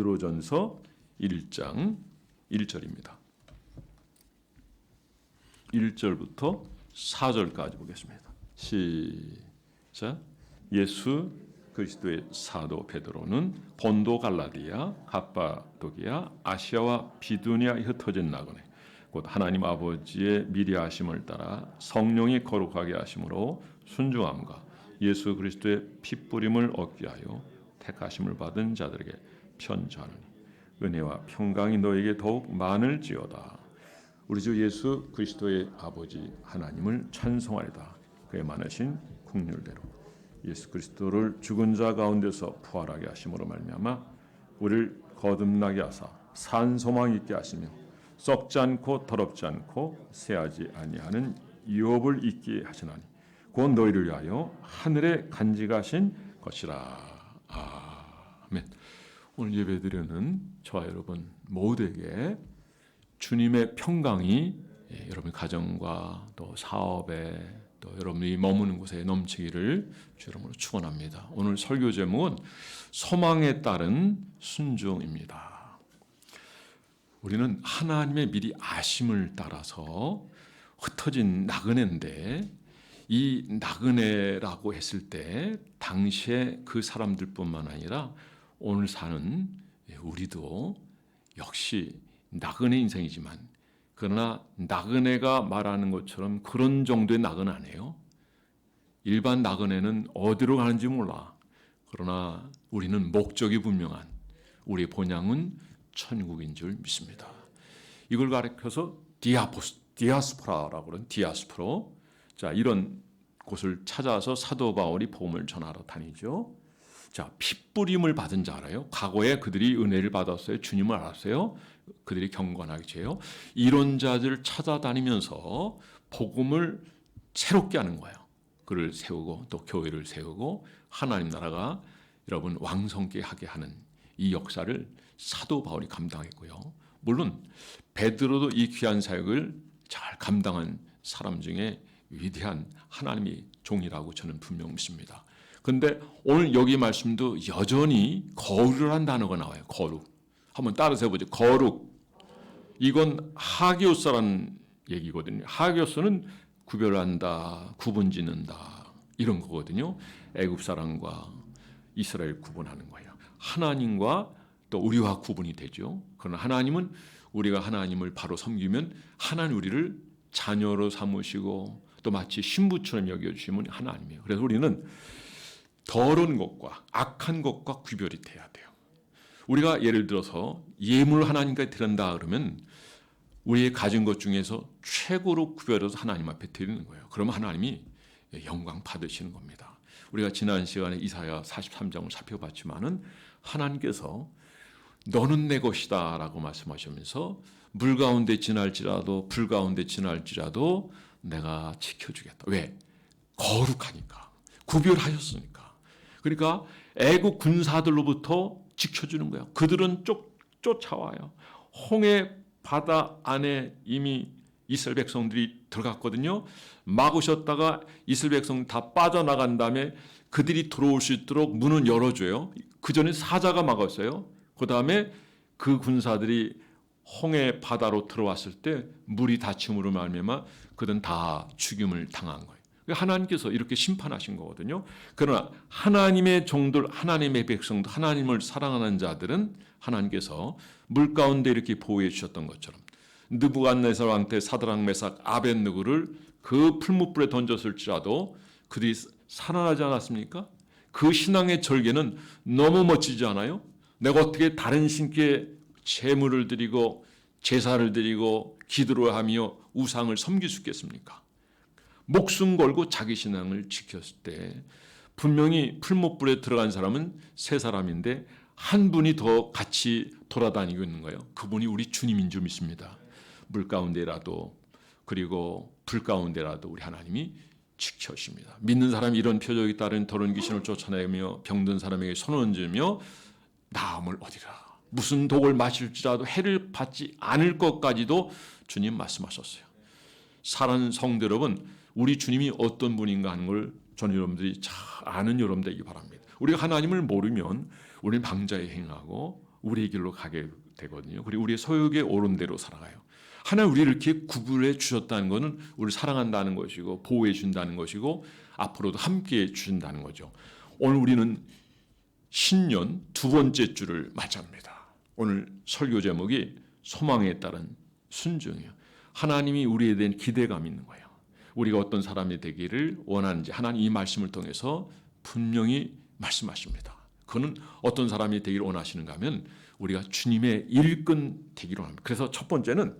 베드로전서 1장 1절입니다. 1절부터 4절까지 보겠습니다. 시작. 예수 그리스도의 사도 베드로는 본도 갈라디아, 갑바도기아, 아시아와 비두니아에 흩어진 나그네 곧 하나님 아버지의 미리 하심을 따라 성령이 거룩하게 하심으로 순종함과 예수 그리스도의 핏부림을 얻게 하여 택하심을 받은 자들에게 편지하노니 은혜와 평강이 너에게 더욱 많을지어다. 우리 주 예수 그리스도의 아버지 하나님을 찬송하리다. 그의 많으신 긍휼대로 예수 그리스도를 죽은 자 가운데서 부활하게 하심으로 말미암아 우리를 거듭나게 하사 산 소망 있게 하시며 썩지 않고 더럽지 않고 새하지 아니하는 유업을 있게 하시나니 곧 너희를 위하여 하늘에 간직하신 것이라. 아멘. 오늘 예배드리는 저와 여러분 모두에게 주님의 평강이 여러분 가정과 또 사업에 또 여러분이 머무는 곳에 넘치기를 주 이름으로 축원합니다. 오늘 설교 제목은 소망에 따른 순종입니다. 우리는 하나님의 미리 아심을 따라서 흩어진 나그네인데 이 나그네라고 했을 때 당시에 그 사람들뿐만 아니라 오늘 사는 우리도 역시 나그네 인생이지만 그러나 나그네가 말하는 것처럼 그런 정도의 나그네 아니에요. 일반 나그네는 어디로 가는지 몰라. 그러나 우리는 목적이 분명한 우리의 본향은 천국인 줄 믿습니다. 이걸 가리켜서 디아스포라라고 그러는 디아스포로. 자, 이런 곳을 찾아서 사도 바울이 복음을 전하러 다니죠. 자, 핏부림을 받은 자 알아요? 과거에 그들이 은혜를 받았어요. 주님을 알았어요. 그들이 경건하게 죄요. 이런 자들을 찾아다니면서 복음을 새롭게 하는 거예요. 그를 세우고 또 교회를 세우고 하나님 나라가 여러분 왕성케 하게 하는 이 역사를 사도 바울이 감당했고요. 물론 베드로도 이 귀한 사역을 잘 감당한 사람 중에 위대한 하나님의 종이라고 저는 분명 믿습니다. 그런데 오늘 여기 말씀도 여전히 거룩이라는 단어가 나와요. 거룩. 한번 따라서 해보죠. 거룩. 이건 하기오스라는 얘기거든요. 하기오스는 구별한다, 구분짓는다 이런 거거든요. 애굽 사람과 이스라엘 구분하는 거예요. 하나님과 또 우리와 구분이 되죠. 그러나 하나님은 우리가 하나님을 바로 섬기면 하나님 우리를 자녀로 삼으시고 또 마치 신부처럼 여겨주시면 하나님이에요. 그래서 우리는 더러운 것과 악한 것과 구별이 돼야 돼요. 우리가 예를 들어서 예물을 하나님께 드린다 그러면 우리의 가진 것 중에서 최고로 구별해서 하나님 앞에 드리는 거예요. 그러면 하나님이 영광 받으시는 겁니다. 우리가 지난 시간에 이사야 43장을 살펴봤지만은 하나님께서 너는 내 것이다 라고 말씀하시면서 물 가운데 지날지라도 불 가운데 지날지라도 내가 지켜주겠다. 왜? 거룩하니까. 구별하셨으니까. 그러니까 애국 군사들로부터 지켜주는 거예요. 그들은 쫓아와요. 홍해 바다 안에 이미 이스라엘 백성들이 들어갔거든요. 막으셨다가 이스라엘 백성 다 빠져나간 다음에 그들이 들어올 수 있도록 문은 열어줘요. 그 전에 사자가 막았어요. 그 다음에 그 군사들이 홍해 바다로 들어왔을 때 물이 닫힘으로 말미암아 그들은 다 죽임을 당한 거예요. 하나님께서 이렇게 심판하신 거거든요. 그러나 하나님의 종들, 하나님의 백성들, 하나님을 사랑하는 자들은 하나님께서 물 가운데 이렇게 보호해 주셨던 것처럼 느부갓네살 왕 때 사드락 메삭 아벳느고를 그 풀무불에 던졌을지라도 그들이 살아나지 않았습니까? 그 신앙의 절개는 너무 멋지지 않아요? 내가 어떻게 다른 신께 제물을 드리고 제사를 드리고 기도를 하며 우상을 섬길 수 있겠습니까? 목숨 걸고 자기 신앙을 지켰을 때 분명히 풀무불에 들어간 사람은 세 사람인데 한 분이 더 같이 돌아다니고 있는 거예요. 그분이 우리 주님인 줄 믿습니다. 물 가운데라도 그리고 불 가운데라도 우리 하나님이 지켜십니다. 믿는 사람이 이런 표적에 따른 더러운 귀신을 쫓아내며 병든 사람에게 손을 얹으며 나음을 얻으라. 무슨 독을 마실지라도 해를 받지 않을 것까지도 주님 말씀하셨어요. 사랑하는 성도 여러분, 우리 주님이 어떤 분인가 하는 걸 전 여러분들이 잘 아는 여러분 되기 바랍니다. 우리가 하나님을 모르면 우리는 방자에 행하고 우리의 길로 가게 되거든요. 그리고 우리의 소욕에 오른 대로 살아가요. 하나님 우리를 이렇게 구분해 주셨다는 것은 우리를 사랑한다는 것이고 보호해 준다는 것이고 앞으로도 함께해 주신다는 거죠. 오늘 우리는 신년 두 번째 주를 맞이합니다. 오늘 설교 제목이 소망에 따른 순종이에요. 하나님이 우리에 대한 기대감이 있는 거예요. 우리가 어떤 사람이 되기를 원하는지 하나님 이 말씀을 통해서 분명히 말씀하십니다. 그는 어떤 사람이 되기를 원하시는가 하면 우리가 주님의 일꾼 되기를 원합니다. 그래서 첫 번째는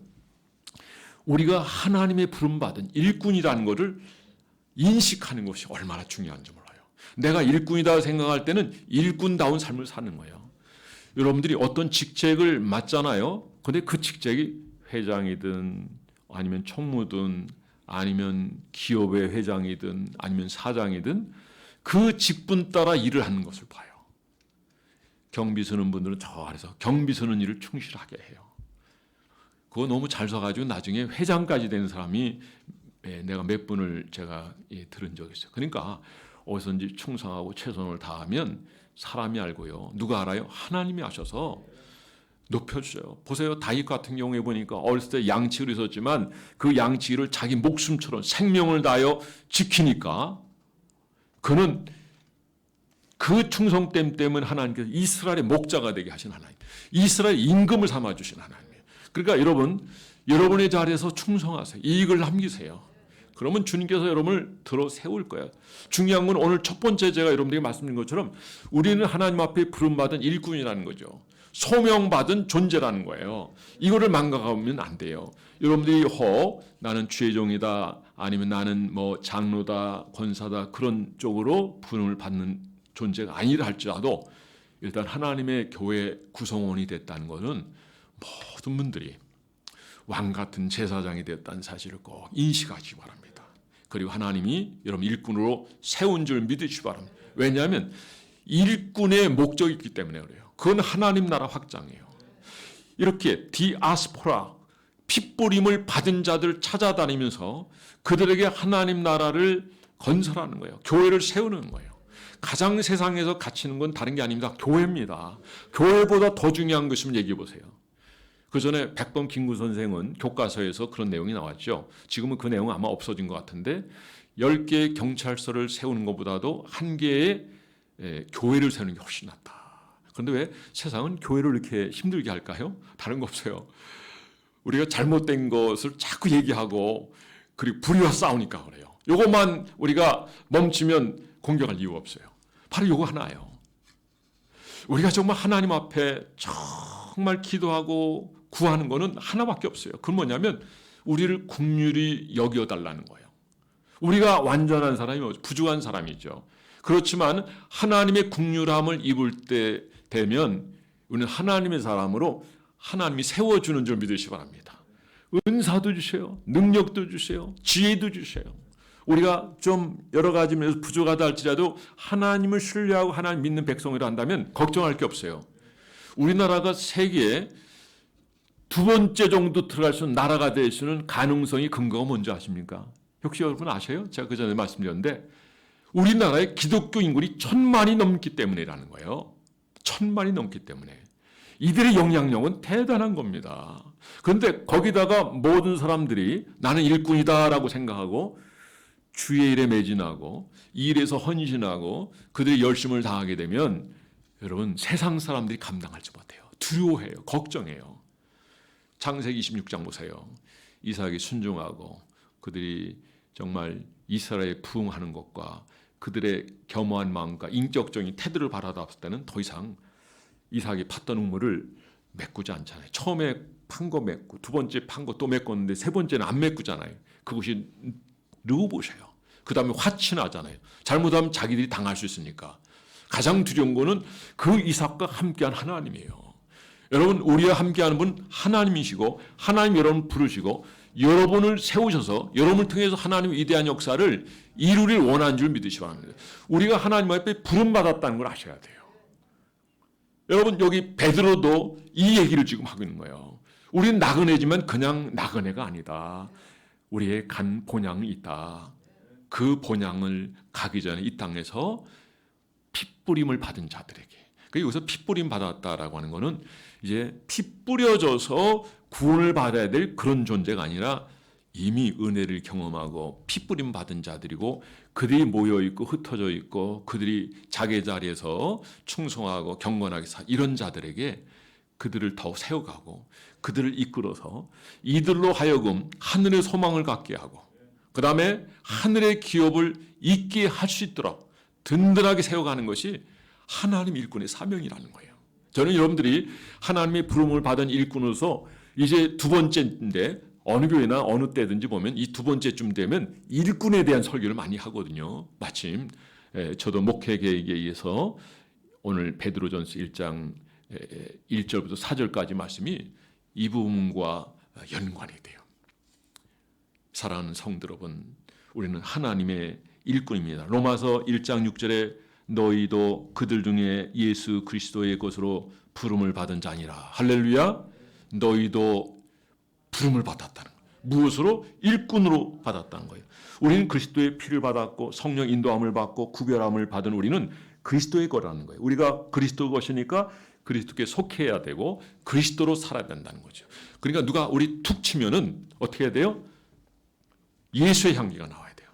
우리가 하나님의 부름받은 일꾼이라는 것을 인식하는 것이 얼마나 중요한지 몰라요. 내가 일꾼이다 생각할 때는 일꾼다운 삶을 사는 거예요. 여러분들이 어떤 직책을 맡잖아요. 근데 그 직책이 회장이든 아니면 총무든 아니면 기업의 회장이든 아니면 사장이든 그 직분 따라 일을 하는 것을 봐요. 경비 서는 분들은 저 아래서 경비 서는 일을 충실하게 해요. 그거 너무 잘 서가지고 나중에 회장까지 된 사람이 내가 몇 분을 제가 들은 적이 있어요. 그러니까 어디선지 충성하고 최선을 다하면 사람이 알고요. 누가 알아요? 하나님이 아셔서 높여주셔요. 보세요. 다윗 같은 경우에 보니까 어렸을 때 양치기를 있었지만 그 양치기를 자기 목숨처럼 생명을 다하여 지키니까 그는 그 충성됨 때문에 하나님께서 이스라엘의 목자가 되게 하신 하나님, 이스라엘 임금을 삼아주신 하나님이에요. 그러니까 여러분, 여러분의 자리에서 충성하세요. 이익을 남기세요. 그러면 주님께서 여러분을 들어 세울 거예요. 중요한 건 오늘 첫 번째 제가 여러분들에게 말씀드린 것처럼 우리는 하나님 앞에 부름받은 일꾼이라는 거죠. 소명받은 존재라는 거예요. 이거를 망각하면 안 돼요. 여러분들이 나는 주의 종이다 아니면 나는 뭐 장로다 권사다 그런 쪽으로 부름을 받는 존재가 아니라 할지라도 일단 하나님의 교회 구성원이 됐다는 것은 모든 분들이 왕 같은 제사장이 됐다는 사실을 꼭 인식하시기 바랍니다. 그리고 하나님이 여러분 일꾼으로 세운 줄 믿으시기 바랍니다. 왜냐하면 일꾼의 목적이 있기 때문에 그래요. 그건 하나님 나라 확장이에요. 이렇게 디아스포라 핏부림을 받은 자들 찾아다니면서 그들에게 하나님 나라를 건설하는 거예요. 교회를 세우는 거예요. 가장 세상에서 갇히는 건 다른 게 아닙니다. 교회입니다. 교회보다 더 중요한 것이면 얘기해 보세요. 그 전에 백범 김구 선생은 교과서에서 그런 내용이 나왔죠. 지금은 그 내용은 아마 없어진 것 같은데 10개의 경찰서를 세우는 것보다도 1개의 교회를 세우는 게 훨씬 낫다. 그런데 왜 세상은 교회를 이렇게 힘들게 할까요? 다른 거 없어요. 우리가 잘못된 것을 자꾸 얘기하고 그리고 불의와 싸우니까 그래요. 이것만 우리가 멈추면 공격할 이유가 없어요. 바로 이거 하나예요. 우리가 정말 하나님 앞에 정말 기도하고 구하는 거는 하나밖에 없어요. 그건 뭐냐면 우리를 긍휼히 여겨달라는 거예요. 우리가 완전한 사람이 부족한 사람이죠. 그렇지만 하나님의 긍휼함을 입을 때 되면 우리는 하나님의 사람으로 하나님이 세워주는 줄 믿으시기 바랍니다. 은사도 주세요. 능력도 주세요. 지혜도 주세요. 우리가 좀 여러 가지 면에서 부족하다 할지라도 하나님을 신뢰하고 하나님 믿는 백성이라 한다면 걱정할 게 없어요. 우리나라가 세계에 두 번째 정도 들어갈 수 있는 나라가 될 수 있는 가능성이 근거가 뭔지 아십니까? 혹시 여러분 아세요? 제가 그 전에 말씀드렸는데 우리나라의 기독교 인구이 1000만이 넘기 때문이라는 거예요. 1000만이 넘기 때문에. 이들의 영향력은 대단한 겁니다. 그런데 거기다가 모든 사람들이 나는 일꾼이다라고 생각하고 주의 일에 매진하고 이 일에서 헌신하고 그들이 열심을 다하게 되면 여러분 세상 사람들이 감당하지 못해요. 두려워해요. 걱정해요. 창세기 26장 보세요. 이삭이 순종하고 그들이 정말 이스라엘에 부응하는 것과 그들의 겸허한 마음과 인격적인 태도를 바라봤을 때는 더 이상 이삭이 팠던 우물을 메꾸지 않잖아요. 처음에 판 거 메꾸고 두 번째 판 거 또 메꿨는데 세 번째는 안 메꾸잖아요. 그것이 르보세요. 그 다음에 화치 나잖아요. 잘못하면 자기들이 당할 수 있으니까. 가장 두려운 거는 그 이삭과 함께한 하나님이에요. 여러분 우리와 함께하는 분 하나님이시고 하나님 여러분 부르시고 여러분을 세우셔서 여러분을 통해서 하나님의 위대한 역사를 이루길 원하는 줄 믿으시기 바랍니다. 우리가 하나님 앞에 부름받았다는 걸 아셔야 돼요. 여러분 여기 베드로도 이 얘기를 지금 하고 있는 거예요. 우리는 나그네지만 그냥 나그네가 아니다. 우리의 간 본향이 있다. 그 본향을 가기 전에 이 땅에서 핏부림을 받은 자들에게 여기서 피 뿌림 받았다라고 하는 거는 이제 피 뿌려져서 구원을 받아야 될 그런 존재가 아니라 이미 은혜를 경험하고 피 뿌림 받은 자들이고 그들이 모여 있고 흩어져 있고 그들이 자기 자리에서 충성하고 경건하게 이런 자들에게 그들을 더 세워가고 그들을 이끌어서 이들로 하여금 하늘의 소망을 갖게 하고 그 다음에 하늘의 기업을 있게 할 수 있도록 든든하게 세워가는 것이 하나님 일꾼의 사명이라는 거예요. 저는 여러분들이 하나님의 부름을 받은 일꾼으로서 이제 두 번째인데 어느 교회나 어느 때든지 보면 이 두 번째쯤 되면 일꾼에 대한 설교를 많이 하거든요. 마침 저도 목회 계획에 의해서 오늘 베드로전서 1장 1절부터 4절까지 말씀이 이 부분과 연관이 돼요. 사랑하는 성도 여러분, 우리는 하나님의 일꾼입니다. 로마서 1장 6절에 너희도 그들 중에 예수 그리스도의 것으로 부름을 받은 자니라. 할렐루야. 너희도 부름을 받았다는 거예요. 무엇으로? 일꾼으로 받았다는 거예요. 우리는 그리스도의 피를 받았고 성령 인도함을 받고 구별함을 받은 우리는 그리스도의 거라는 거예요. 우리가 그리스도 것이니까 그리스도께 속해야 되고 그리스도로 살아야 된다는 거죠. 그러니까 누가 우리 툭 치면은 어떻게 해야 돼요? 예수의 향기가 나와야 돼요.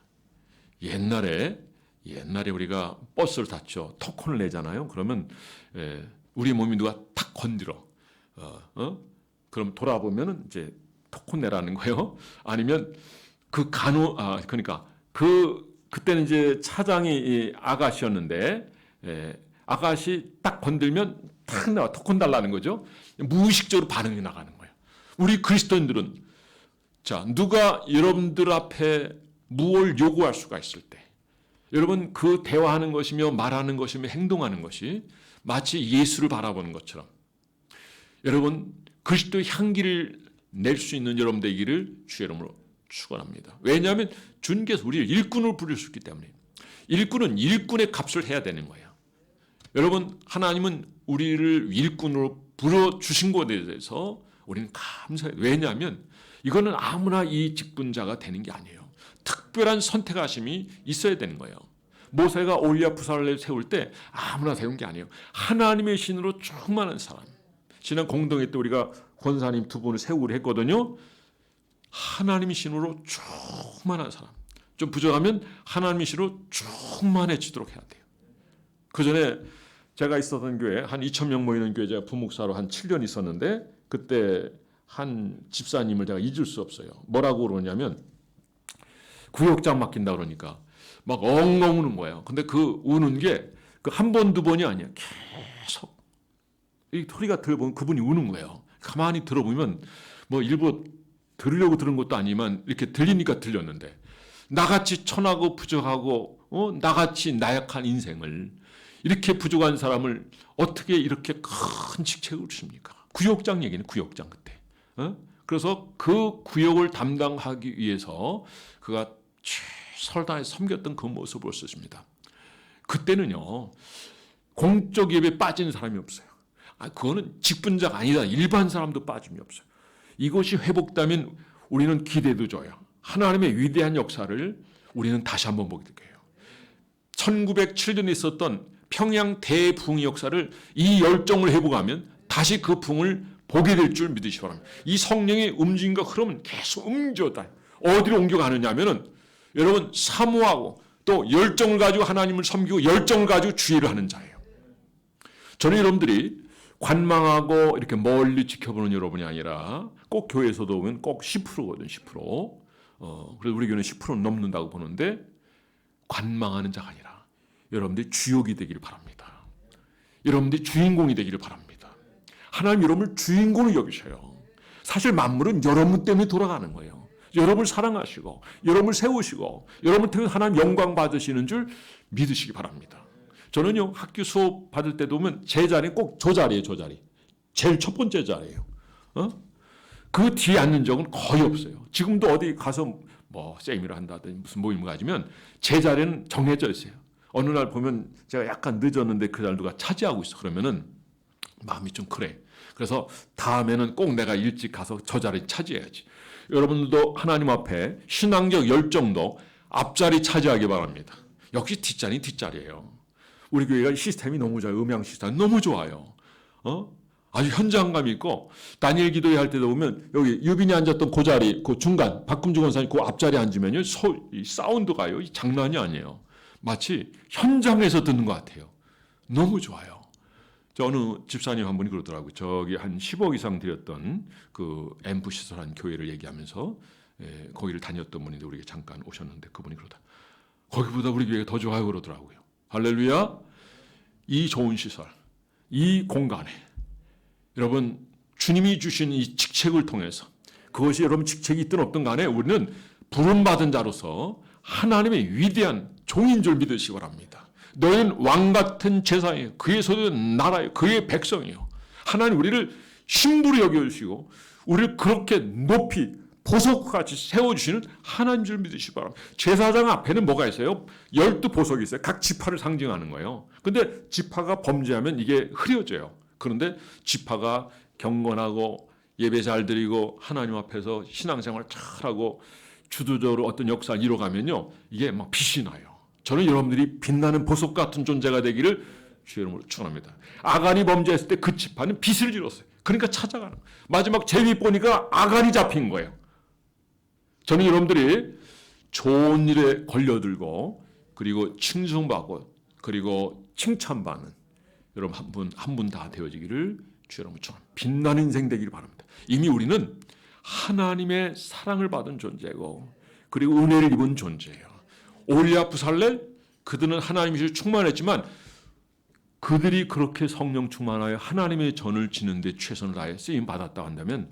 옛날에 우리가 버스를 탔죠. 토큰을 내잖아요. 그러면 우리 몸이 누가 탁 건드려. 그럼 돌아보면은 이제 토큰 내라는 거예요. 아니면 그러니까 그때는 이제 차장이 아가씨였는데 아가씨 딱 건들면 탁 나와 토큰 달라는 거죠. 무의식적으로 반응이 나가는 거예요. 우리 그리스도인들은 자 누가 여러분들 앞에 무엇을 요구할 수가 있을 때 여러분 그 대화하는 것이며 말하는 것이며 행동하는 것이 마치 예수를 바라보는 것처럼 여러분 그리스도의 향기를 낼 수 있는 여러분 되기를 주의 이름으로 축원합니다. 왜냐하면 주님께서 우리를 일꾼으로 부를 수 있기 때문에 일꾼은 일꾼의 값을 해야 되는 거예요. 여러분 하나님은 우리를 일꾼으로 불러주신 것에 대해서 우리는 감사해요. 왜냐하면 이거는 아무나 이 직분자가 되는 게 아니에요. 특별한 선택하심이 있어야 되는 거예요. 모세가 올리아 부사를 세울 때 아무나 세운 게 아니에요. 하나님의 신으로 충만한 사람. 지난 공동회 때 우리가 권사님 두 분을 세우기로 했거든요. 하나님의 신으로 충만한 사람. 좀 부족하면 하나님의 신으로 충만해지도록 해야 돼요. 그 전에 제가 있었던 교회 한 2,000명 모이는 교회 제가 부목사로 한 7년 있었는데 그때 한 집사님을 제가 잊을 수 없어요. 뭐라고 그러냐면 구역장 맡긴다 그러니까 막 엉엉 우는 거예요. 근데 그 우는 게 그 한 번, 두 번이 아니야. 계속 이 소리가 들어보면 그분이 우는 거예요. 가만히 들어보면 뭐 일부 들으려고 들은 것도 아니지만 이렇게 들리니까 들렸는데 나같이 천하고 부족하고 나같이 나약한 인생을 이렇게 부족한 사람을 어떻게 이렇게 큰 직책을 주십니까? 구역장 얘기는 구역장 그때. 그래서 그 구역을 담당하기 위해서 그가 최선을 다해 섬겼던 그 모습을 볼 수 있습니다. 그때는요 공적 예배에 빠지는 사람이 없어요. 그거는 직분자가 아니다. 일반 사람도 빠짐이 없어요. 이것이 회복되면 우리는 기대도 줘요. 하나님의 위대한 역사를 우리는 다시 한번 보게 돼요. 1907년에 있었던 평양 대붕의 역사를 이 열정을 회복하면 다시 그 붕을 보게 될 줄 믿으시기 바랍니다. 이 성령의 움직임과 흐름은 계속 옮겨다. 어디로 옮겨가느냐 하면은 여러분 사모하고 또 열정을 가지고 하나님을 섬기고 열정을 가지고 주의를 하는 자예요. 저는 여러분들이 관망하고 이렇게 멀리 지켜보는 여러분이 아니라 꼭 교회에서도 보면 꼭 10%거든 10%. 그래서 우리 교회는 10%는 넘는다고 보는데 관망하는 자가 아니라 여러분들이 주역이 되기를 바랍니다. 여러분들이 주인공이 되기를 바랍니다. 하나님 여러분을 주인공으로 여기셔요. 사실 만물은 여러분 때문에 돌아가는 거예요. 여러분을 사랑하시고 여러분을 세우시고 여러분을 통해 하나님 영광 받으시는 줄 믿으시기 바랍니다. 저는요 학교 수업 받을 때도 보면 제 자리 꼭 저 자리예요. 저 자리. 제일 첫 번째 자리예요. 그 뒤에 앉는 적은 거의 없어요. 지금도 어디 가서 뭐 세미를 한다든지 무슨 모임을 가지면 제 자리는 정해져 있어요. 어느 날 보면 제가 약간 늦었는데 그 자리 누가 차지하고 있어. 그러면은 마음이 좀 그래. 그래서 다음에는 꼭 내가 일찍 가서 저 자리 차지해야지. 여러분들도 하나님 앞에 신앙적 열정도 앞자리 차지하기 바랍니다. 역시 뒷자리는 뒷자리예요. 우리 교회가 시스템이 너무 좋아요. 음향 시스템 너무 좋아요. 아주 현장감 있고 다니엘 기도회 할 때도 보면 여기 유빈이 앉았던 그 자리, 그 중간 박금주 권사님 그 앞자리에 앉으면요 이 사운드가요 장난이 아니에요. 마치 현장에서 듣는 것 같아요. 너무 좋아요. 저 어느 집사님 한 분이 그러더라고요. 저기 한 10억 이상 들였던 그 앰프 시설한 교회를 얘기하면서 거기를 다녔던 분인데 우리가 잠깐 오셨는데 그분이 그러다. 거기보다 우리 교회가 더 좋아요 그러더라고요. 할렐루야. 이 좋은 시설, 이 공간에 여러분 주님이 주신 이 직책을 통해서 그것이 여러분 직책이 있든 없든 간에 우리는 부름받은 자로서 하나님의 위대한 종인 줄 믿으시기 바랍니다. 너희는 왕같은 제사예요. 그의 소유는 나라예요. 그의 백성이에요. 하나님 우리를 신부로 여겨주시고 우리를 그렇게 높이 보석같이 세워주시는 하나님 줄 믿으시기 바랍니다. 제사장 앞에는 뭐가 있어요? 12보석이 있어요. 각 지파를 상징하는 거예요. 근데 지파가 범죄하면 이게 흐려져요. 그런데 지파가 경건하고 예배 잘 드리고 하나님 앞에서 신앙생활 잘하고 주도적으로 어떤 역사를 이뤄가면요. 이게 막 빛이 나요. 저는 여러분들이 빛나는 보석 같은 존재가 되기를 주의 이름으로 축원합니다. 아간이 범죄했을 때 그 지파는 빛을 잃었어요. 그러니까 찾아가는 거예요. 마지막 제비 보니까 아간이 잡힌 거예요. 저는 여러분들이 좋은 일에 걸려들고 그리고 칭송받고 그리고 칭찬받는 여러분 한 분 다 되어지기를 주의 이름으로 축원합니다. 빛나는 인생 되기를 바랍니다. 이미 우리는 하나님의 사랑을 받은 존재고 그리고 은혜를 입은 존재예요. 올리아 부살렐 그들은 하나님이 충만했지만 그들이 그렇게 성령 충만하여 하나님의 전을 지는데 최선을 다해 쓰임 받았다 한다면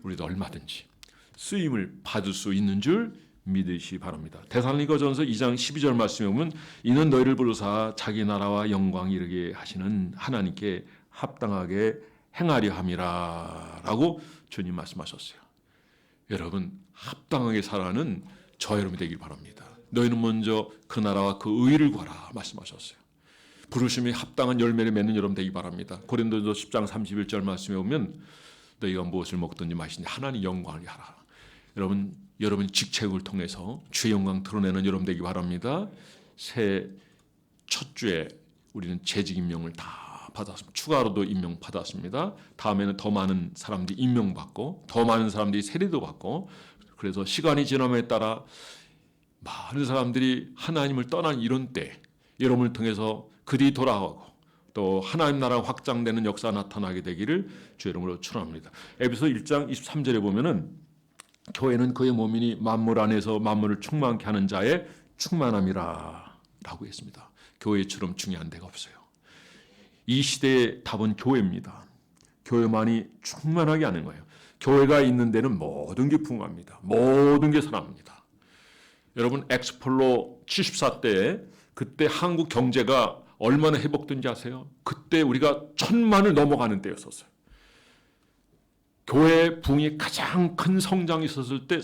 우리도 얼마든지 쓰임을 받을 수 있는 줄 믿으시 바랍니다. 데살로니가전서 2장 12절 말씀에 보면 이는 너희를 부르사 자기 나라와 영광 이르게 하시는 하나님께 합당하게 행하려 함이라 라고 주님 말씀하셨어요. 여러분 합당하게 살아가는 저 여러분이 되길 바랍니다. 너희는 먼저 그 나라와 그 의를 구하라 말씀하셨어요. 부르심이 합당한 열매를 맺는 여러분 되기 바랍니다. 고린도전서 10장 31절 말씀에 보면 너희가 무엇을 먹든지 마시든지 하나님 영광을 하라. 여러분 직책을 통해서 주의 영광 드러내는 여러분 되기 바랍니다. 새해 첫 주에 우리는 재직 임명을 다 받았습니다. 추가로도 임명 받았습니다. 다음에는 더 많은 사람들이 임명받고 더 많은 사람들이 세례도 받고 그래서 시간이 지남에 따라 많은 사람들이 하나님을 떠난 이런 때 여러분을 통해서 그들이 돌아가고 또 하나님 나라가 확장되는 역사가 나타나게 되기를 주의 이름으로 축원합니다. 에베소 1장 23절에 보면은 교회는 그의 몸이니 만물 안에서 만물을 충만케 하는 자의 충만함이라 라고 했습니다. 교회처럼 중요한 데가 없어요. 이 시대의 답은 교회입니다. 교회만이 충만하게 하는 거예요. 교회가 있는 데는 모든 게 풍성합니다. 모든 게 살아납니다. 여러분 엑스폴로 74때 그때 한국 경제가 얼마나 회복된지 아세요? 그때 우리가 1000만을 넘어가는 때였었어요. 교회 부흥이 가장 큰 성장이 있었을 때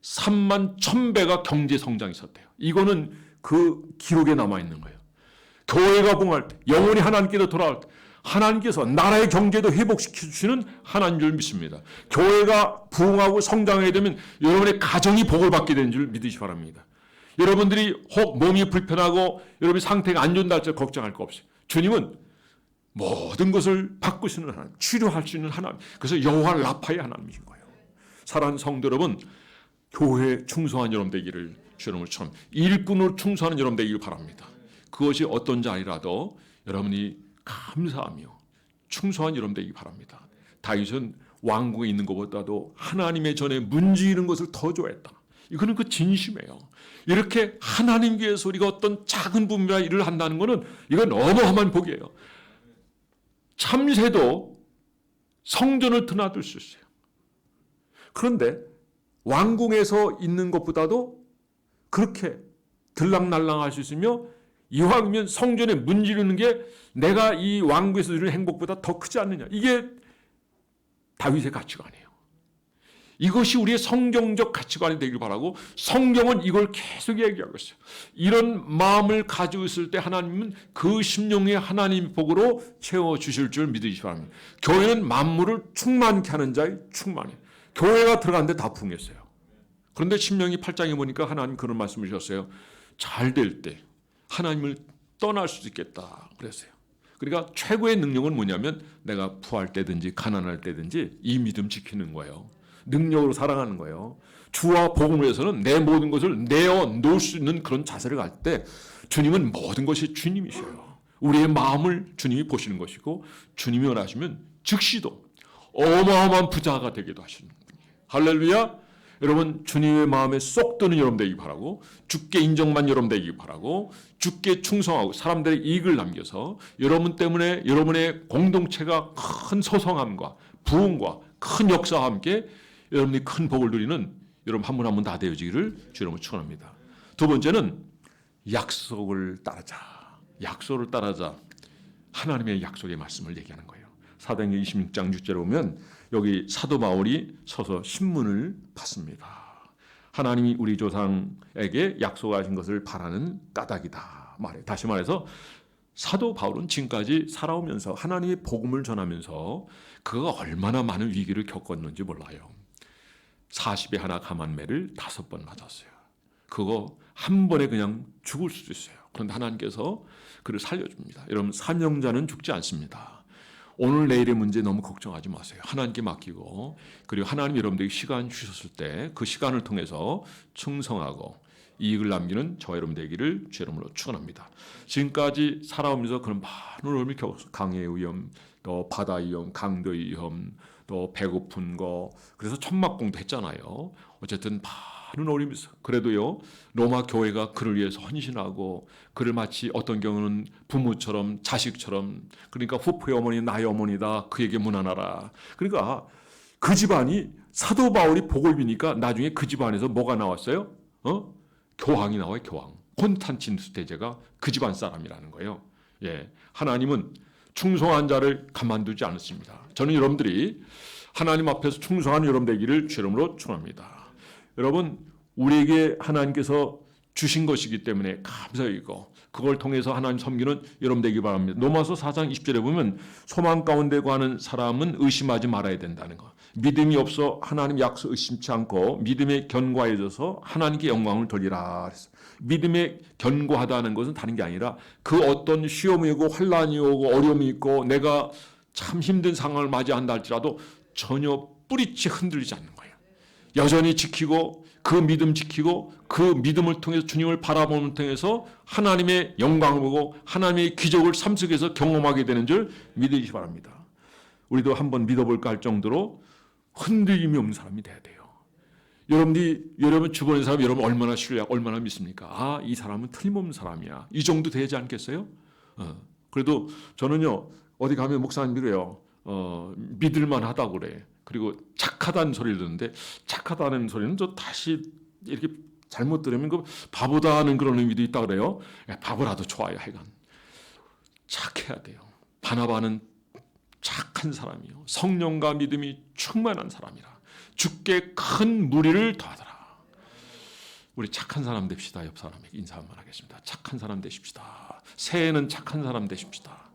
3만 1000배가 경제 성장이 있었대요. 이거는 그 기록에 남아있는 거예요. 교회가 부흥할 때 영혼이 하나님께로 돌아올 때 하나님께서 나라의 경제도 회복시켜주시는 하나님 줄 믿습니다. 교회가 부흥하고 성장하게 되면 여러분의 가정이 복을 받게 되는 줄 믿으시 바랍니다. 여러분들이 혹 몸이 불편하고 여러분의 상태가 안 좋다 할지 걱정할 거 없어요. 주님은 모든 것을 바꾸시는 하나님, 치료할 수 있는 하나님. 그래서 여호와 라파의 하나님이신 거예요. 사랑하는 성도 여러분, 교회에 충성한 여러분 되기를 주 여러분을 처음 일꾼으로 충성하는 여러분 되기를 바랍니다. 그것이 어떤 자리라도 여러분이 감사하며 충성한 여러분 되기 바랍니다. 다윗은 왕궁에 있는 것보다도 하나님의 전에 문지르는 것을 더 좋아했다. 이거는 그 진심이에요. 이렇게 하나님 위해서 우리가 어떤 작은 분별 일을 한다는 것은 이건 어마어마한 복이에요. 참새도 성전을 드나들 수 있어요. 그런데 왕궁에서 있는 것보다도 그렇게 들락날락할 수 있으며 이왕이면 성전에 문지르는 게 내가 이 왕궁에서 누리는 행복보다 더 크지 않느냐. 이게 다윗의 가치관이에요. 이것이 우리의 성경적 가치관이 되길 바라고 성경은 이걸 계속 얘기하고 있어요. 이런 마음을 가지고 있을 때 하나님은 그 심령의 하나님의 복으로 채워주실 줄 믿으시기 바랍니다. 교회는 만물을 충만케 하는 자의 충만해. 교회가 들어갔는데 다 풍했어요. 그런데 신명기 8장에 보니까 하나님 그런 말씀을 주셨어요. 잘 될 때 하나님을 떠날 수 있겠다 그랬어요. 그러니까 최고의 능력은 뭐냐면 내가 부할 때든지 가난할 때든지 이 믿음 지키는 거예요. 능력으로 살아가는 거예요. 주와 복음을 위해서는 내 모든 것을 내어 놓을 수 있는 그런 자세를 갈 때 주님은 모든 것이 주님이셔요. 우리의 마음을 주님이 보시는 것이고 주님이 원하시면 즉시도 어마어마한 부자가 되기도 하시는 분이에요. 할렐루야. 여러분 주님의 마음에 쏙 드는 여러분 되기 바라고 주께 인정만 여러분 되기 바라고 주께 충성하고 사람들의 이익을 남겨서 여러분 때문에 여러분의 공동체가 큰 소성함과 부흥과 큰 역사와 함께 여러분이 큰 복을 누리는 여러분 한 분 한 분 다 되어지기를 주 이름으로 축원합니다. 두 번째는 약속을 따르자. 약속을 따르자. 하나님의 약속의 말씀을 얘기하는 거예요. 사도행전 26장 6절에 보면 여기 사도 바울이 서서 신문을 받습니다. 하나님이 우리 조상에게 약속하신 것을 바라는 까닭이다 말해. 다시 말해서 사도 바울은 지금까지 살아오면서 하나님의 복음을 전하면서 그가 얼마나 많은 위기를 겪었는지 몰라요. 40에 하나 감한매를 5번 맞았어요. 그거 한 번에 그냥 죽을 수도 있어요. 그런데 하나님께서 그를 살려줍니다. 여러분 사명자는 죽지 않습니다. 오늘 내일의 문제 너무 걱정하지 마세요. 하나님께 맡기고 그리고 하나님 여러분들에게 시간 주셨을 때 그 시간을 통해서 충성하고 이익을 남기는 저와 여러분 되기를 주 이름으로 축원합니다. 지금까지 살아오면서 그런 많은 어려움을 겪었어요. 강의 위험, 또 바다 위험, 강도 위험, 또 배고픈 거 그래서 천막공도 했잖아요. 어쨌든 많은 어려움이 있어요. 그래도요 로마 교회가 그를 위해서 헌신하고 그를 마치 어떤 경우는 부모처럼 자식처럼 그러니까 후프의 어머니 나의 어머니다 그에게 문안하라. 그러니까 그 집안이 사도 바울이 복을 비니까 나중에 그 집안에서 뭐가 나왔어요? 교황이 나와요. 교황. 콘스탄티누스 대제가 그 집안 사람이라는 거예요. 예, 하나님은 충성한 자를 가만두지 않습니다. 저는 여러분들이 하나님 앞에서 충성하는 여러분 되기를 주 이름으로 축원합니다. 여러분 우리에게 하나님께서 주신 것이기 때문에 감사이고 그걸 통해서 하나님 섬기는 여러분 되기 바랍니다. 로마서 4장 20절에 보면 소망 가운데 거하는 사람은 의심하지 말아야 된다는 거. 믿음이 없어 하나님 약속 의심치 않고 믿음에 견고해져서 하나님께 영광을 돌리라 그랬어요. 믿음에 견고하다는 것은 다른 게 아니라 그 어떤 시험이 오고 환란이 오고 어려움이 있고 내가 참 힘든 상황을 맞이한다 할지라도 전혀 뿌리째 흔들리지 않는 거예요. 여전히 지키고 그 믿음 지키고 그 믿음을 통해서 주님을 바라보는 통해서 하나님의 영광을 보고 하나님의 기적을 삶 속에서 경험하게 되는 줄 믿으시기 바랍니다. 우리도 한번 믿어볼까 할 정도로 흔들림이 없는 사람이 돼야 돼요. 여러분 주변의 사람 여러분 얼마나 신뢰하고 얼마나 믿습니까? 아, 이 사람은 틀림없는 사람이야. 이 정도 되지 않겠어요? 그래도 저는요 어디 가면 목사님들이요 믿을만 하다고 그래. 그리고 착하다는 소리를 듣는데 착하다는 소리는 저 다시 이렇게 잘못 들으면 그 바보다는 그런 의미도 있다 그래요. 바보라도 좋아요. 하여간 착해야 돼요. 바나바는 착한 사람이요. 성령과 믿음이 충만한 사람이라 주께 큰 무리를 더하더라. 우리 착한 사람 됩시다. 옆 사람에게 인사 한번 하겠습니다. 착한 사람 되십시다. 새해는 착한 사람 되십시다.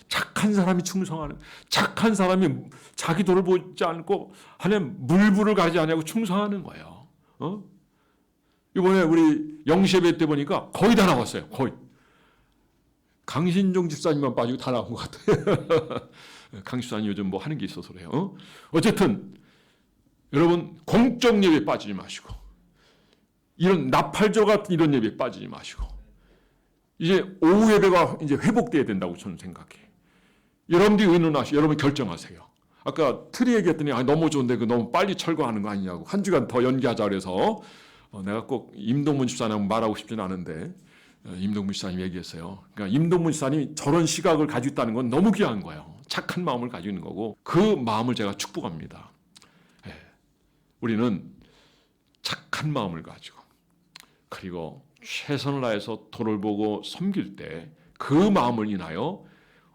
착한 사람이 충성하는 착한 사람이 자기 돈을 보지 않고 하나님 물불을 가지 않냐고 충성하는 거예요. 이번에 우리 영시예배 때 보니까 거의 다 나왔어요. 거의. 강신종 집사님만 빠지고 다 나온 것 같아요. 강 집사님 요즘 뭐 하는 게 있어서 그래요. 어쨌든 여러분 공적 예배 빠지지 마시고 이런 나팔절 같은 이런 예배 빠지지 마시고 이제 오후 예배가 이제 회복돼야 된다고 저는 생각해요. 여러분들이 의논하시고 여러분 결정하세요. 아까 트리 얘기했더니 너무 좋은데 그 너무 빨리 철거하는 거 아니냐고 한 주간 더 연기하자 그래서 내가 꼭 임동문 집사님 말하고 싶지는 않은데 임동문 집사님 얘기했어요. 그러니까 임동문 집사님이 저런 시각을 가지고 있다는 건 너무 귀한 거예요. 착한 마음을 가지고 있는 거고 그 마음을 제가 축복합니다. 우리는 착한 마음을 가지고 그리고 최선을 다해서 도를 보고 섬길 때 그 마음을 인하여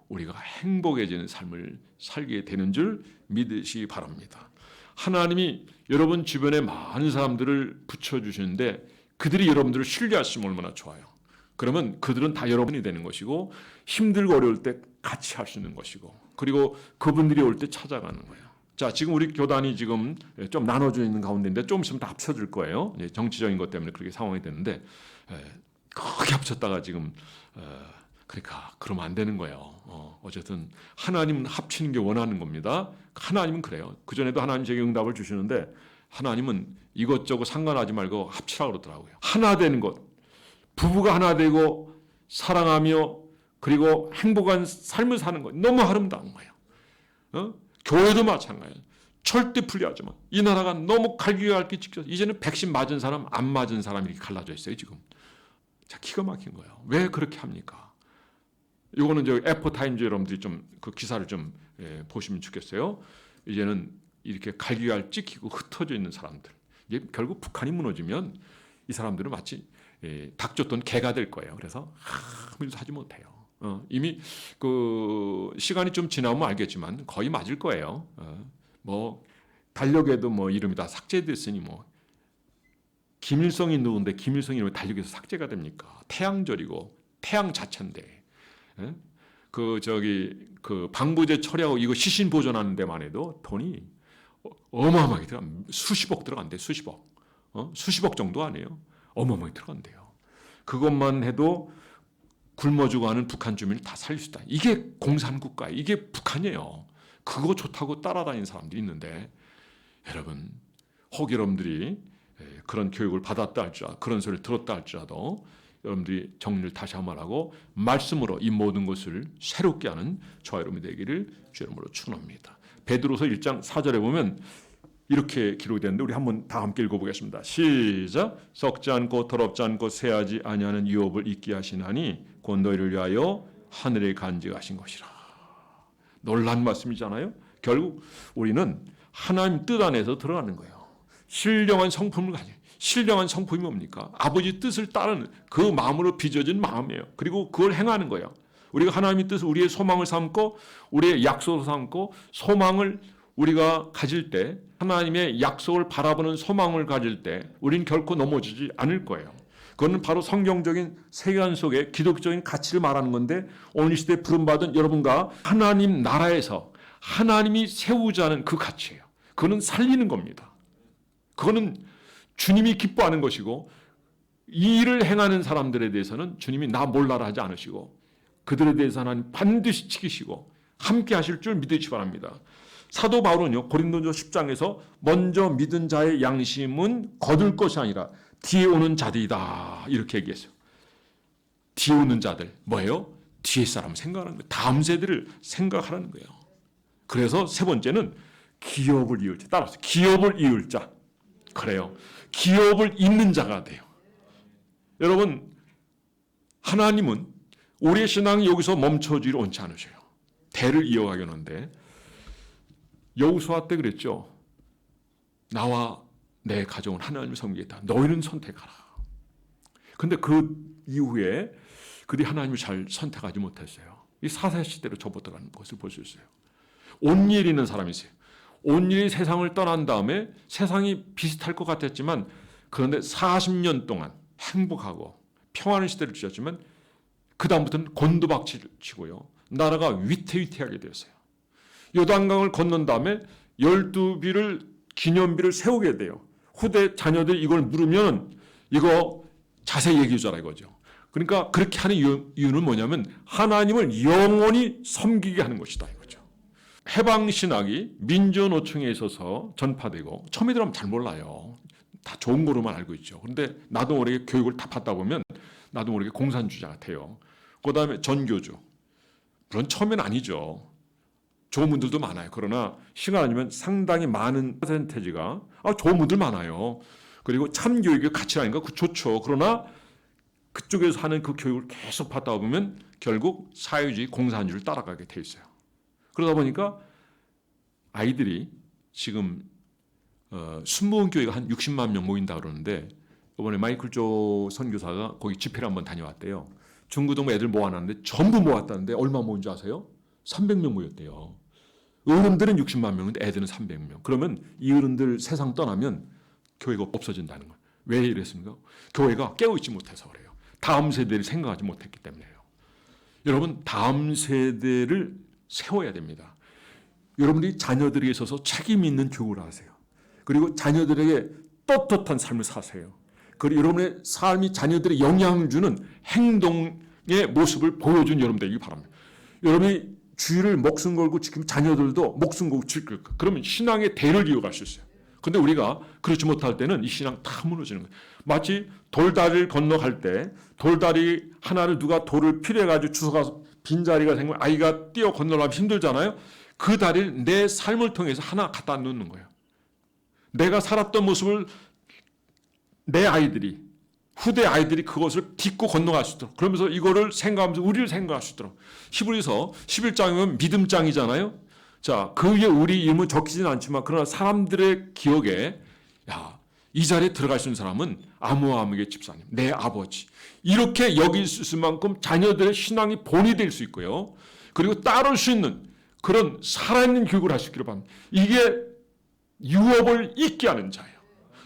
우리가 행복해지는 삶을 살게 되는 줄 믿으시기 바랍니다. 하나님이 여러분 주변에 많은 사람들을 붙여주시는데 그들이 여러분들을 신뢰하시면 얼마나 좋아요. 그러면 그들은 다 여러분이 되는 것이고 힘들고 어려울 때 같이 할 수 있는 것이고 그리고 그분들이 올 때 찾아가는 거예요. 자, 지금 우리 교단이 지금 좀 나눠져 있는 가운데인데 좀 있으면 다 합쳐질 거예요. 정치적인 것 때문에 그렇게 상황이 되는데 크게 합쳤다가 지금 그러니까 그러면 안 되는 거예요. 어쨌든 하나님은 합치는 게 원하는 겁니다. 하나님은 그래요. 그전에도 하나님 제게 응답을 주시는데 하나님은 이것저것 상관하지 말고 합치라고 그러더라고요. 하나 되는 것. 부부가 하나 되고 사랑하며 그리고 행복한 삶을 사는 것. 너무 아름다운 거예요. 교회도 마찬가지예요. 절대 풀리하지 마. 이 나라가 너무 갈기갈기 찍혀서 이제는 백신 맞은 사람, 안 맞은 사람이 이렇게 갈라져 있어요, 지금. 자, 기가 막힌 거예요. 왜 그렇게 합니까? 이거는 저 에포타임즈 여러분들이 좀 그 기사를 좀 보시면 좋겠어요. 이제는 이렇게 갈기갈 찍히고 흩어져 있는 사람들. 이게 결국 북한이 무너지면 이 사람들은 마치 닭 쫓던 개가 될 거예요. 그래서 아무 일도 하지 못해요. 이미 그 시간이 좀 지나면 알겠지만 거의 맞을 거예요. 뭐 달력에도 뭐 이름이 다 삭제됐으니 뭐 김일성이 누군데 김일성이 왜 달력에서 삭제가 됩니까? 태양절이고 태양 자체인데. 그 방부제 처리하고 이거 시신 보존하는 데만 해도 돈이 어마어마하게 수십억 들어간대. 수십억. 수십억 정도 아니에요. 어마어마하게 들어간대요. 그것만 해도 굶어 죽어가는 북한 주민을 다 살릴 수 있다. 이게 공산국가예요. 이게 북한이에요. 그거 좋다고 따라다니는 사람들이 있는데 여러분 혹 여러분들이 그런 교육을 받았다 할지라도 그런 소리를 들었다 할지라도 여러분들이 정리를 다시 한번 하고 말씀으로 이 모든 것을 새롭게 하는 저와 여러분이 되기를 주 이름으로 축원합니다. 베드로서 1장 4절에 보면 이렇게 기록이 되는데 우리 한번 다 함께 읽어보겠습니다. 시작. 썩지 않고 더럽지 않고 쇠하지 아니하는 유업을 잊게 하시나니 곧 너희를 위하여 하늘에 간직하신 것이라. 놀란 말씀이잖아요. 결국 우리는 하나님 뜻 안에서 들어가는 거예요. 신령한 성품을 가지고 신령한 성품이 뭡니까? 아버지 뜻을 따르는 그 마음으로 빚어진 마음이에요. 그리고 그걸 행하는 거예요. 우리가 하나님의 뜻을 우리의 소망을 삼고 우리의 약속을 삼고 소망을 우리가 가질 때 하나님의 약속을 바라보는 소망을 가질 때 우리는 결코 넘어지지 않을 거예요. 그거는 바로 성경적인 세계관 속에 기독적인 가치를 말하는 건데 오늘 시대에 부름받은 여러분과 하나님 나라에서 하나님이 세우자는 그 가치예요. 그거는 살리는 겁니다. 그거는 주님이 기뻐하는 것이고 이 일을 행하는 사람들에 대해서는 주님이 나 몰라라 하지 않으시고 그들에 대해서 하나님 반드시 지키시고 함께 하실 줄 믿으시기 바랍니다. 사도 바울은요 고린도전서 10장에서 먼저 믿은 자의 양심은 거둘 것이 아니라 뒤에 오는 자들이다 이렇게 얘기했어요. 뒤에 오는 자들 뭐예요? 뒤에 사람 생각하는 거예요. 다음 세대를 생각하라는 거예요. 그래서 세 번째는 기업을 이을 자. 따라서 기업을 이을 자. 그래요. 기업을 잇는 자가 돼요. 여러분 하나님은 우리의 신앙이 여기서 멈춰지를 원치 않으셔요. 대를 이어가게 하는데 여호수아 때 그랬죠. 나와 내 가정은 하나님을 섬기겠다. 너희는 선택하라. 그런데 그 이후에 그들이 하나님을 잘 선택하지 못했어요. 이 사사시대로 접어들어가는 것을 볼 수 있어요. 온니엘 있는 사람이 있어요. 온니엘이 세상을 떠난 다음에 세상이 비슷할 것 같았지만 그런데 40년 동안 행복하고 평안한 시대를 지었지만 그 다음부터는 곤두박질 치고요. 나라가 위태위태하게 되었어요. 요단강을 건넌 다음에 12비를 기념비를 세우게 돼요. 후대 자녀들이 이걸 물으면 이거 자세히 얘기해 주라 이거죠. 그러니까 그렇게 하는 이유는 뭐냐면 하나님을 영원히 섬기게 하는 것이다 이거죠. 해방신학이 민주노총에 있어서 전파되고 처음에 들어가면 잘 몰라요. 다 좋은 거로만 알고 있죠. 그런데 나도 모르게 교육을 다 받다 보면 나도 모르게 공산주의자 같아요. 그 다음에 전교주. 물론 처음엔 아니죠. 좋은 분들도 많아요. 그러나 시간 아니면 상당히 많은 퍼센테지가 좋은 분들 많아요. 그리고 참교육의 가치라니까 그 좋죠. 그러나 그쪽에서 하는 그 교육을 계속 받다 보면 결국 사회주의 공산주의를 따라가게 돼 있어요. 그러다 보니까 아이들이 지금 순복음 교회가 한 60만 명 모인다 그러는데 이번에 마이클 조 선교사가 거기 집회를 한번 다녀왔대요. 중고등부 애들 모아놨는데 전부 모았다는데 얼마 모인 줄 아세요? 300명 모였대요. 어른들은 60만 명인데 애들은 300명. 그러면 이 어른들 세상 떠나면 교회가 없어진다는 거예요. 왜 이랬습니까? 교회가 깨어있지 못해서 그래요. 다음 세대를 생각하지 못했기 때문에요. 여러분 다음 세대를 세워야 됩니다. 여러분들이 자녀들에게 있어서 책임 있는 교육을 하세요. 그리고 자녀들에게 떳떳한 삶을 사세요. 그리고 여러분의 삶이 자녀들의 영향을 주는 행동의 모습을 보여준 여러분 되기 바랍니다. 여러분이 주의를 목숨 걸고 지키면 자녀들도 목숨 걸고 지킬 거예요. 그러면 신앙의 대를 이어갈 수 있어요. 근데 우리가 그렇지 못할 때는 이 신앙 다 무너지는 거예요. 마치 돌다리를 건너갈 때 돌다리 하나를 누가 돌을 필요해가지고 주워가서 빈자리가 생기면 아이가 뛰어 건너가면 힘들잖아요. 그 다리를 내 삶을 통해서 하나 갖다 놓는 거예요. 내가 살았던 모습을 내 아이들이, 후대 아이들이 그것을 딛고 건너갈 수 있도록, 그러면서 이거를 생각하면서 우리를 생각할 수 있도록. 히브리서 11장이면 믿음장이잖아요. 자, 그 위에 우리 이름은 적히진 않지만 그러나 사람들의 기억에 이 자리에 들어갈 수 있는 사람은 아므아므의 집사님, 내 아버지, 이렇게 여길 수 있을 만큼 자녀들의 신앙이 본이 될 수 있고요. 그리고 따를 수 있는 그런 살아있는 교육을 할 수 있기를 바랍니다. 이게 유업을 잊게 하는 자예요.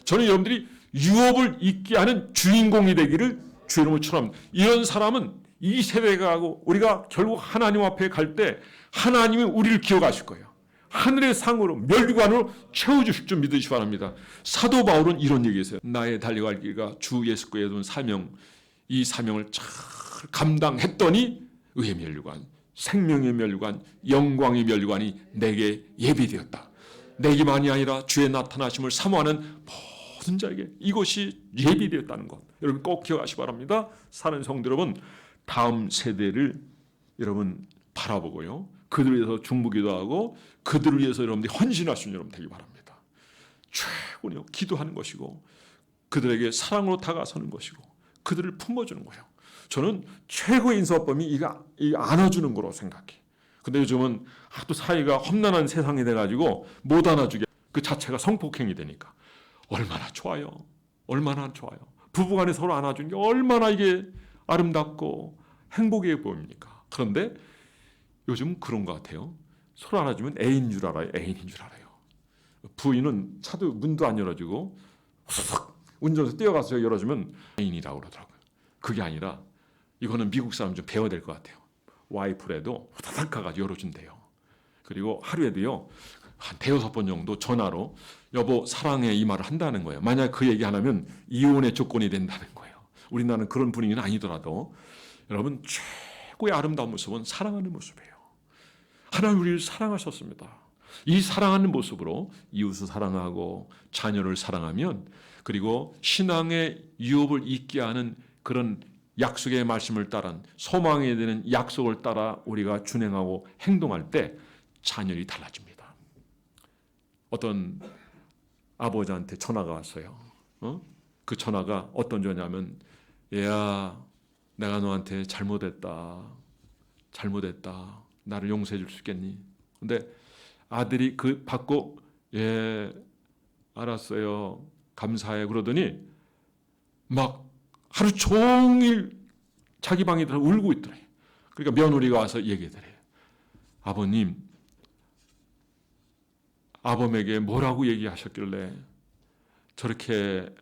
저는 여러분들이 유업을 잊게 하는 주인공이 되기를 주의 이름으로 축원합니다. 이런 사람은 이 세대가 하고 우리가 결국 하나님 앞에 갈 때 하나님이 우리를 기억하실 거예요. 하늘의 상으로 멸관으로 채워주실 줄 믿으시기 바랍니다. 사도 바울은 이런 얘기했어요. 나의 달려갈 길과 주 예수께에 둔 사명, 이 사명을 잘 감당했더니 의의 멸관, 생명의 멸관, 영광의 멸관이 내게 예비되었다. 내게만이 아니라 주의 나타나심을 사모하는 모든 자에게 이것이 예비되었다는 것. 여러분 꼭 기억하시기 바랍니다. 사는 성도 여러분, 다음 세대를 여러분 바라보고요. 그들을 위해서 중보기도 하고 그들을 위해서 여러분들이 헌신할 수 있는 여러분 되기 바랍니다. 최고는 기도하는 것이고 그들에게 사랑으로 다가서는 것이고 그들을 품어주는 거예요. 저는 최고의 인사법이 이거 안아주는 거로 생각해. 근데 요즘은 하도 사이가 험난한 세상이 돼가지고 못 안아주게 그 자체가 성폭행이 되니까 얼마나 좋아요. 얼마나 좋아요. 부부간에 서로 안아주는 게 얼마나 이게 아름답고 행복해 보입니까? 그런데 요즘 그런 것 같아요. 서로 안아주면 애인인 줄 알아요. 애인인 줄 알아요. 부인은 차도 문도 안 열어주고 훅 운전해서 뛰어가서 열어주면 애인이라고 그러더라고요. 그게 아니라 이거는 미국 사람 좀 배워야 될 것 같아요. 와이프라도 후다닥 가가지고 열어준대요. 그리고 하루에도요 한 대여섯 번 정도 전화로 여보 사랑해 이 말을 한다는 거예요. 만약 그 얘기 안 하면 이혼의 조건이 된다는 거예요. 우리나라는 그런 분위기는 아니더라도 여러분 최고의 아름다운 모습은 사랑하는 모습이에요. 하나님 우리를 사랑하셨습니다. 이 사랑하는 모습으로 이웃을 사랑하고 자녀를 사랑하면 그리고 신앙의 유업을 잊게 하는 그런 약속의 말씀을 따른 소망에 되는 약속을 따라 우리가 준행하고 행동할 때 자녀들이 달라집니다. 어떤 아버지한테 전화가 왔어요. 그 전화가 어떤 전화냐면 얘야 내가 너한테 잘못했다. 나를 용서해 줄 수 있겠니? 근데 아들이 그 받고 예 알았어요. 감사해 그러더니 막 하루 종일 자기 방에 들어 울고 있더래. 그러니까 며느리가 와서 얘기하더래. 아버님, 아범에게 뭐라고 얘기하셨길래 저렇게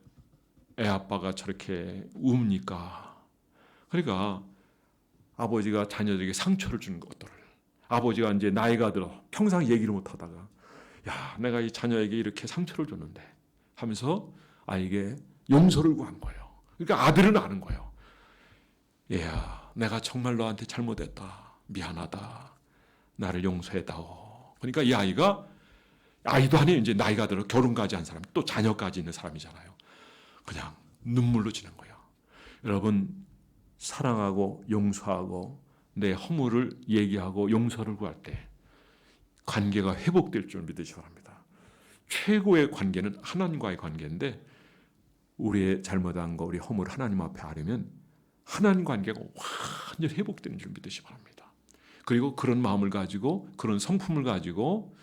애 아빠가 저렇게 웁니까? 그러니까 아버지가 자녀들에게 상처를 주는 것들을 아버지가 이제 나이가 들어 평생 얘기를 못하다가 야 내가 이 자녀에게 이렇게 상처를 줬는데 하면서 아이에게 용서를 구한 거예요. 그러니까 아들은 아는 거예요. 얘야 내가 정말 너한테 잘못했다. 미안하다. 나를 용서해다오. 그러니까 이 아이가 아이도 아니에요. 이제 나이가 들어 결혼까지 한 사람 또 자녀까지 있는 사람이잖아요. 그냥 눈물로 지는 거예요. 여러분 사랑하고 용서하고 내 허물을 얘기하고 용서를 구할 때 관계가 회복될 줄 믿으시기 바랍니다. 최고의 관계는 하나님과의 관계인데 우리의 잘못한 거, 우리 허물을 하나님 앞에 아뢰면 하나님 관계가 완전히 회복되는 줄 믿으시기 바랍니다. 그리고 그런 마음을 가지고 그런 성품을 가지고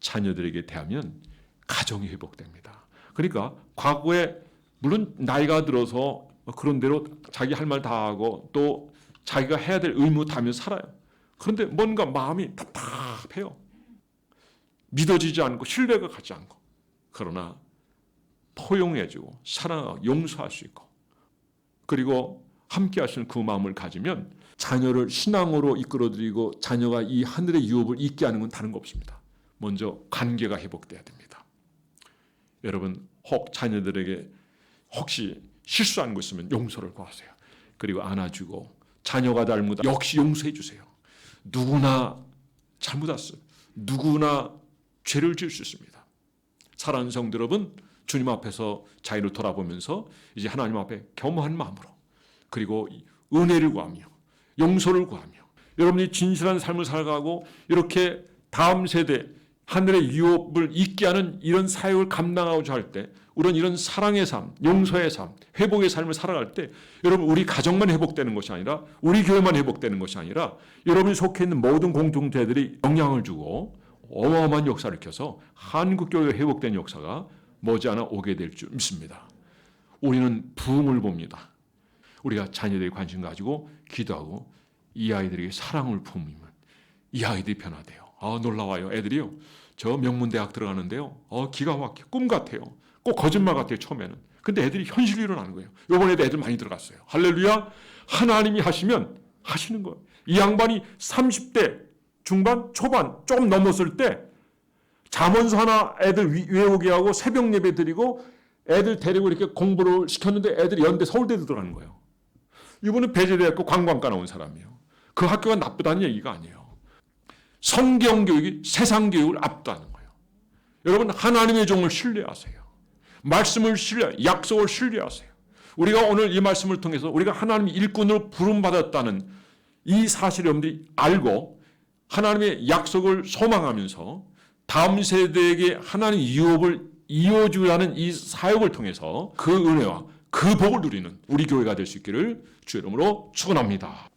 자녀들에게 대하면 가정이 회복됩니다. 그러니까 과거에 물론 나이가 들어서 그런 대로 자기 할 말 다 하고 또 자기가 해야 될 의무 다 하면서 살아요. 그런데 뭔가 마음이 답답해요. 믿어지지 않고 신뢰가 가지 않고. 그러나 포용해주고 사랑하고 용서할 수 있고 그리고 함께 하시는 그 마음을 가지면 자녀를 신앙으로 이끌어드리고 자녀가 이 하늘의 유업을 잊게 하는 건 다른 거 없습니다. 먼저 관계가 회복돼야 됩니다. 여러분 혹 자녀들에게 혹시 실수한 거 있으면 용서를 구하세요. 그리고 안아주고 자녀가 잘못하면 역시 용서해 주세요. 누구나 잘못했어요. 누구나 죄를 지을 수 있습니다. 사랑하는 성도 여러분, 주님 앞에서 자기를 돌아보면서 이제 하나님 앞에 겸허한 마음으로 그리고 은혜를 구하며 용서를 구하며 여러분이 진실한 삶을 살아가고 이렇게 다음 세대 하늘의 유업을 잊게 하는 이런 사역을 감당하고자 할 때 우리는 이런 사랑의 삶, 용서의 삶, 회복의 삶을 살아갈 때 여러분 우리 가정만 회복되는 것이 아니라 우리 교회만 회복되는 것이 아니라 여러분이 속해 있는 모든 공동체들이 영향을 주고 어마어마한 역사를 켜서 한국교회가 회복된 역사가 머지않아 오게 될 줄 믿습니다. 우리는 부흥을 봅니다. 우리가 자녀들이 관심 가지고 기도하고 이 아이들에게 사랑을 품으면 이 아이들이 변화돼요. 놀라워요. 애들이요. 저 명문대학 들어가는데요. 기가 막혀. 꿈 같아요. 꼭 거짓말 같아요. 처음에는. 근데 애들이 현실이 일어나는 거예요. 이번에도 애들 많이 들어갔어요. 할렐루야. 하나님이 하시면 하시는 거예요. 이 양반이 30대 중반 초반 좀 넘었을 때 잠언서 하나 애들 외우게 하고 새벽 예배 드리고 애들 데리고 이렇게 공부를 시켰는데 애들이 연대 서울대도 들어가는 거예요. 이분은 배제대학교 관광과 나온 사람이에요. 그 학교가 나쁘다는 얘기가 아니에요. 성경 교육이 세상 교육을 압도하는 거예요. 여러분 하나님의 종을 신뢰하세요. 말씀을 약속을 신뢰하세요. 우리가 오늘 이 말씀을 통해서 우리가 하나님의 일꾼으로 부름받았다는 이 사실을 여러분들이 알고 하나님의 약속을 소망하면서 다음 세대에게 하나님의 유업을 이어주라는 이 사역을 통해서 그 은혜와 그 복을 누리는 우리 교회가 될 수 있기를 주의 이름으로 축원합니다.